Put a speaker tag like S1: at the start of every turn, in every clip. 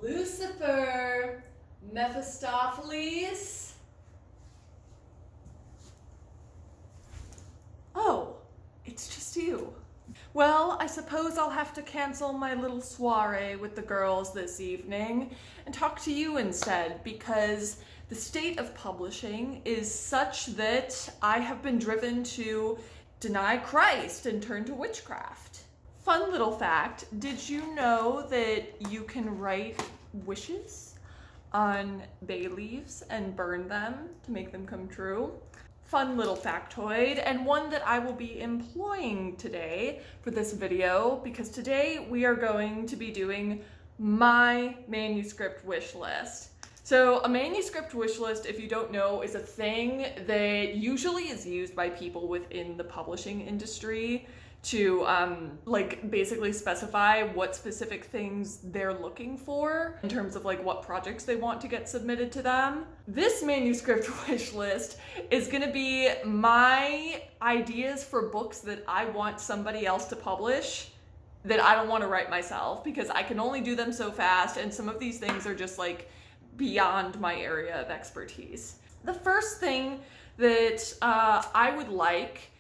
S1: Lucifer, Mephistopheles. Oh, it's just you. Well, I suppose I'll have to cancel my little soiree with the girls this evening and talk to you instead, because the state of publishing is such that I have been driven to deny Christ and turn to witchcraft. Fun little fact, did you know that you can write wishes on bay leaves and burn them to make them come true? Fun little factoid, and one that I will be employing today for this video, because today we are going to be doing my manuscript wish list. So a manuscript wish list, if you don't know, is a thing that usually is used by people within the publishing industry to basically specify what specific things they're looking for in terms of like what projects they want to get submitted to them. This manuscript wish list is gonna be my ideas for books that I want somebody else to publish that I don't want to write myself, because I can only do them so fast, and some of these things are just like beyond my area of expertise. The first thing that I would like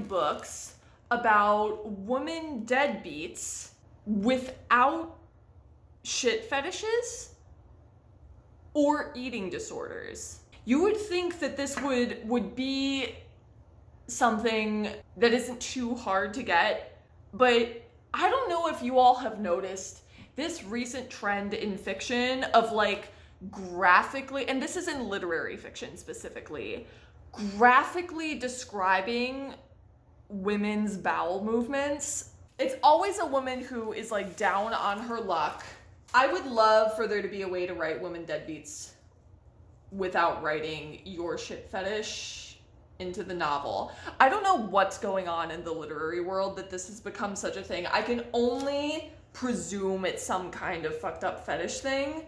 S1: books about woman deadbeats without shit fetishes or eating disorders. You would think that this would be something that isn't too hard to get, but I don't know if you all have noticed this recent trend in fiction of like graphically, and this is in literary fiction specifically, graphically describing women's bowel movements. It's always a woman who is like down on her luck. I would love for there to be a way to write women deadbeats without writing your shit fetish into the novel. I don't know what's going on in the literary world that this has become such a thing. I can only presume it's some kind of fucked up fetish thing,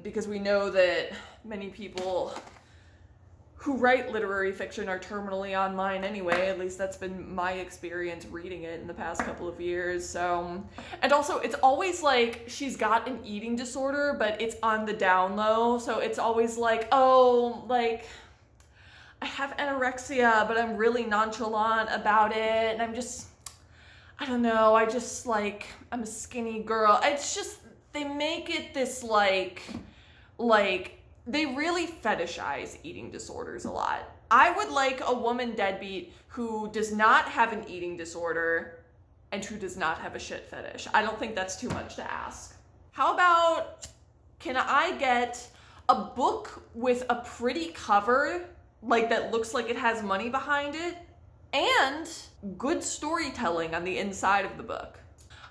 S1: because we know that many people who write literary fiction are terminally online anyway. At least that's been my experience reading it in the past couple of years. So, and also it's always like she's got an eating disorder, but it's on the down low. So it's always like, oh, like I have anorexia, but I'm really nonchalant about it. And I don't know, I'm a skinny girl. It's just, they make it this like, they really fetishize eating disorders a lot. I would like a woman deadbeat who does not have an eating disorder and who does not have a shit fetish. I don't think that's too much to ask. How about, can I get a book with a pretty cover, like that looks like it has money behind it, and good storytelling on the inside of the book?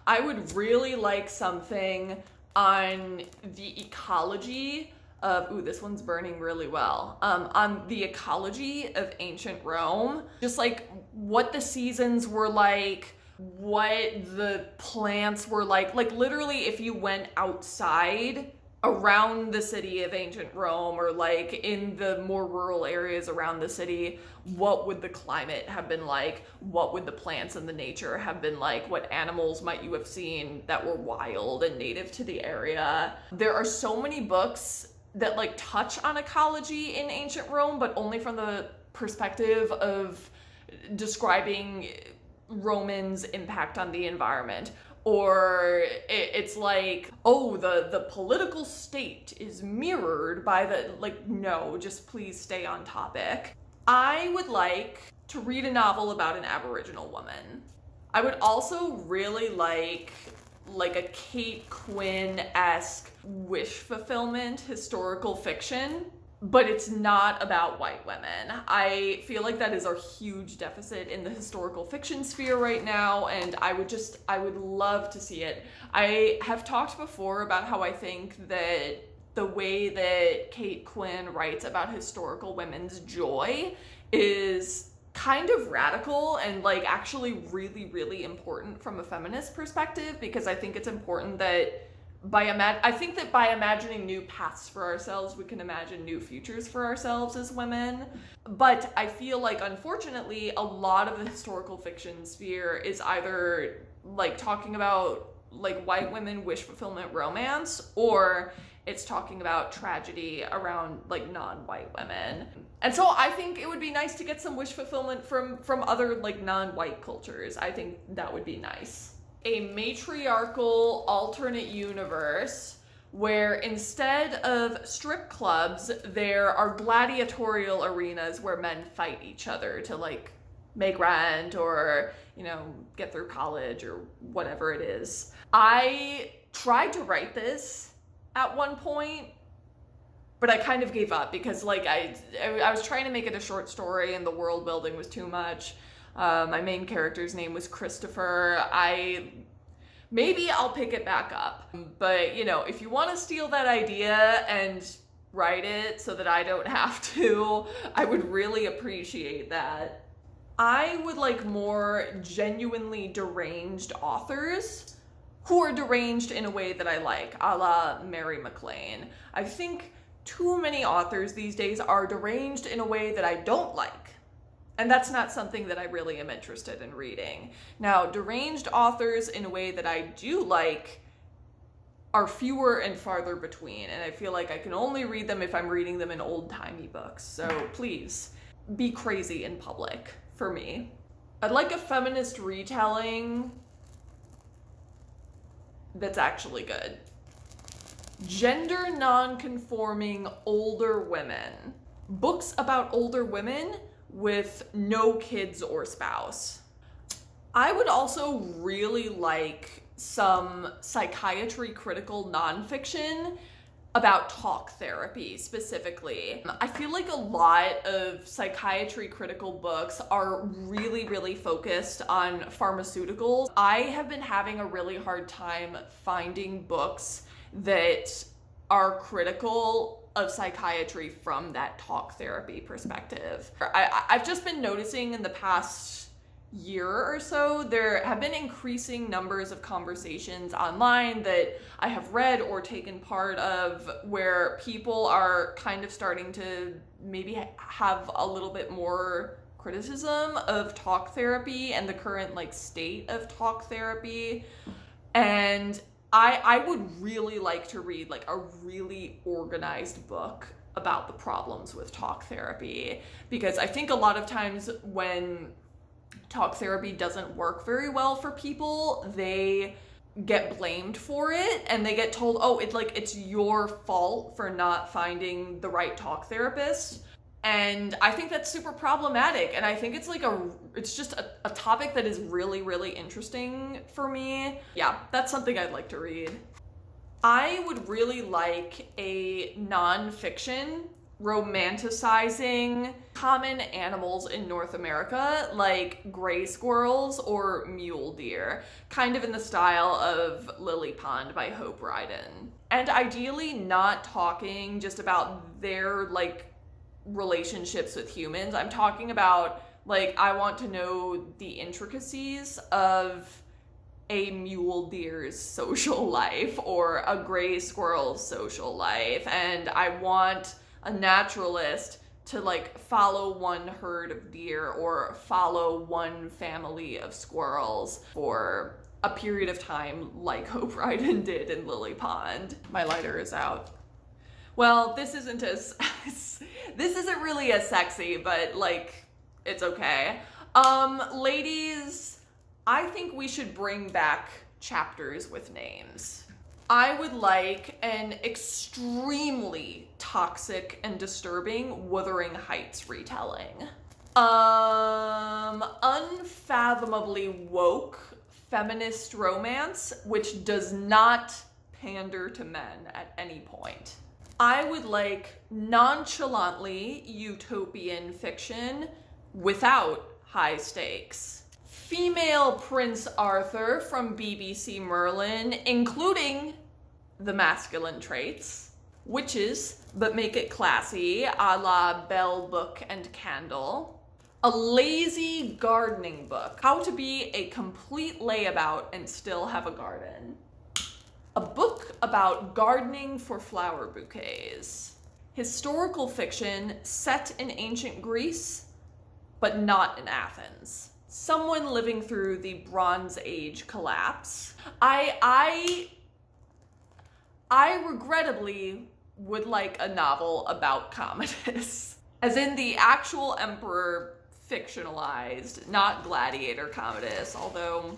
S1: I would really like something on the ecology of, ooh, this one's burning really well, on the ecology of ancient Rome. Just like what the seasons were like, what the plants were like literally if you went outside around the city of ancient Rome, or like in the more rural areas around the city, what would the climate have been like? What would the plants and the nature have been like? What animals might you have seen that were wild and native to the area? There are so many books that like touch on ecology in ancient Rome, but only from the perspective of describing Romans' impact on the environment. Or it's like, oh, the political state is mirrored by the, like, no, just please stay on topic. I would like to read a novel about an Aboriginal woman. I would also really like a Kate Quinn-esque wish fulfillment historical fiction, but it's not about white women. I feel like that is a huge deficit in the historical fiction sphere right now, and I would love to see it. I have talked before about how I think that the way that Kate Quinn writes about historical women's joy is kind of radical and like actually really, really important from a feminist perspective, because I think it's important that by imagining new paths for ourselves, we can imagine new futures for ourselves as women. But I feel like, unfortunately, a lot of the historical fiction sphere is either like talking about like white women wish fulfillment romance, or it's talking about tragedy around like non-white women. And so I think it would be nice to get some wish fulfillment from other like non-white cultures. I think that would be nice. A matriarchal alternate universe where instead of strip clubs, there are gladiatorial arenas where men fight each other to like make rent or, you know, get through college or whatever it is. I tried to write this at one point, but I kind of gave up because like I was trying to make it a short story and the world building was too much. My main character's name was Christopher. Maybe I'll pick it back up. But, you know, if you want to steal that idea and write it so that I don't have to, I would really appreciate that. I would like more genuinely deranged authors who are deranged in a way that I like, a la Mary McLean. I think too many authors these days are deranged in a way that I don't like. And that's not something that I really am interested in reading. Now, deranged authors in a way that I do like are fewer and farther between, and I feel like I can only read them if I'm reading them in old-timey books. So please, be crazy in public for me. I'd like a feminist retelling that's actually good. Gender non-conforming older women. Books about older women with no kids or spouse. I would also really like some psychiatry critical nonfiction about talk therapy specifically. I feel like a lot of psychiatry critical books are really, really focused on pharmaceuticals. I have been having a really hard time finding books that are critical of psychiatry from that talk therapy perspective. I've just been noticing in the past year or so, there have been increasing numbers of conversations online that I have read or taken part of where people are kind of starting to maybe have a little bit more criticism of talk therapy and the current like state of talk therapy. And I would really like to read like a really organized book about the problems with talk therapy, because I think a lot of times when talk therapy doesn't work very well for people, they get blamed for it and they get told, oh, it's your fault for not finding the right talk therapist. And I think that's super problematic. And I think it's just a topic that is really, really interesting for me. Yeah, that's something I'd like to read. I would really like a nonfiction romanticizing common animals in North America, like gray squirrels or mule deer, kind of in the style of Lily Pond by Hope Ryden. And ideally not talking just about their like relationships with humans. I'm talking about like, I want to know the intricacies of a mule deer's social life or a gray squirrel's social life, and I want a naturalist to like follow one herd of deer or follow one family of squirrels for a period of time like Hope Ryden did in Lily Pond. My lighter is out. Well, this isn't really as sexy, but like, it's okay. Ladies, I think we should bring back chapters with names. I would like an extremely toxic and disturbing Wuthering Heights retelling. Unfathomably woke feminist romance, which does not pander to men at any point. I would like nonchalantly utopian fiction without high stakes. Female Prince Arthur from BBC Merlin, including the masculine traits. Witches, but make it classy, a la Bell Book and Candle. A lazy gardening book, how to be a complete layabout and still have a garden. A book about gardening for flower bouquets. Historical fiction set in ancient Greece, but not in Athens. someone living through the Bronze Age collapse. I regrettably would like a novel about Commodus. As in the actual emperor fictionalized, not gladiator Commodus, although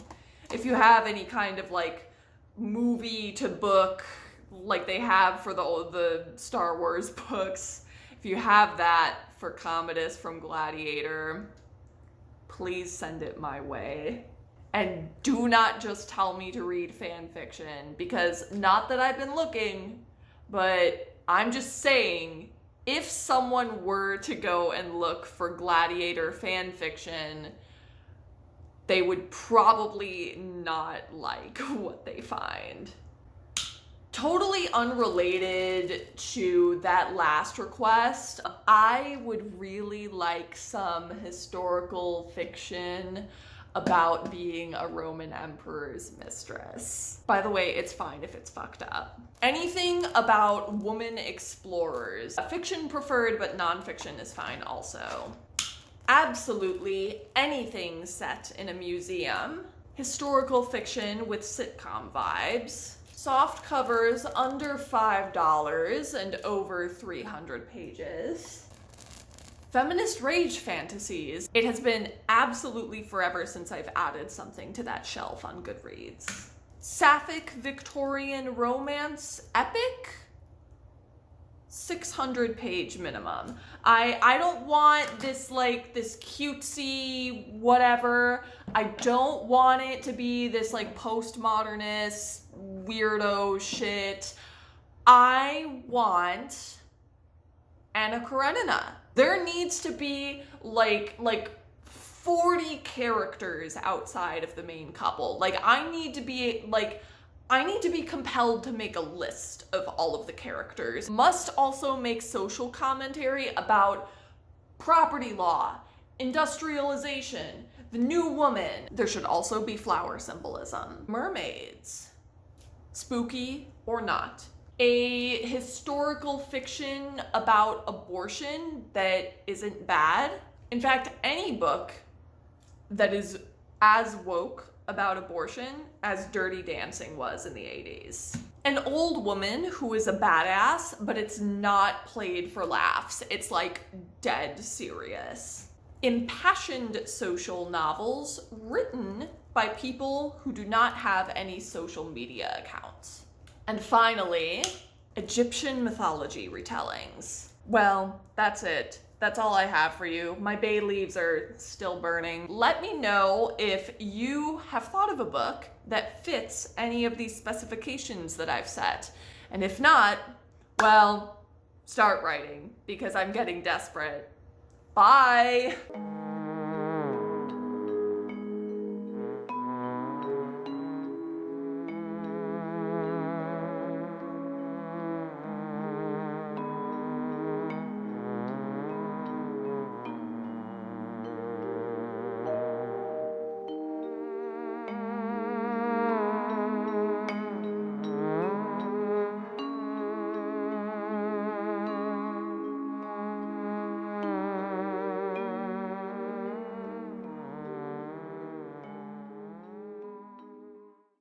S1: if you have any kind of like movie to book like they have for the Star Wars books, if you have that for Commodus from Gladiator, please send it my way. And do not just tell me to read fan fiction, because not that I've been looking, but I'm just saying, if someone were to go and look for Gladiator fan fiction, they would probably not like what they find. Totally unrelated to that last request, I would really like some historical fiction about being a Roman emperor's mistress. By the way, it's fine if it's fucked up. Anything about woman explorers. Fiction preferred, but nonfiction is fine also. Absolutely anything set in a museum. Historical fiction with sitcom vibes. Soft covers under $5 and over 300 pages. Feminist rage fantasies. It has been absolutely forever since I've added something to that shelf on Goodreads. Sapphic Victorian romance epic. 600 page minimum. I don't want this like this cutesy whatever. I don't want it to be this like postmodernist weirdo shit. I want Anna Karenina. There needs to be like 40 characters outside of the main couple. Like I need to be compelled to make a list of all of the characters. Must also make social commentary about property law, industrialization, the new woman. There should also be flower symbolism. Mermaids. Spooky or not. A historical fiction about abortion that isn't bad. In fact, any book that is as woke about abortion as Dirty Dancing was in the 80s. An old woman who is a badass, but it's not played for laughs. It's like dead serious. Impassioned social novels written by people who do not have any social media accounts. And finally, Egyptian mythology retellings. Well, that's it. That's all I have for you. My bay leaves are still burning. Let me know if you have thought of a book that fits any of these specifications that I've set. And if not, well, start writing because I'm getting desperate. Bye!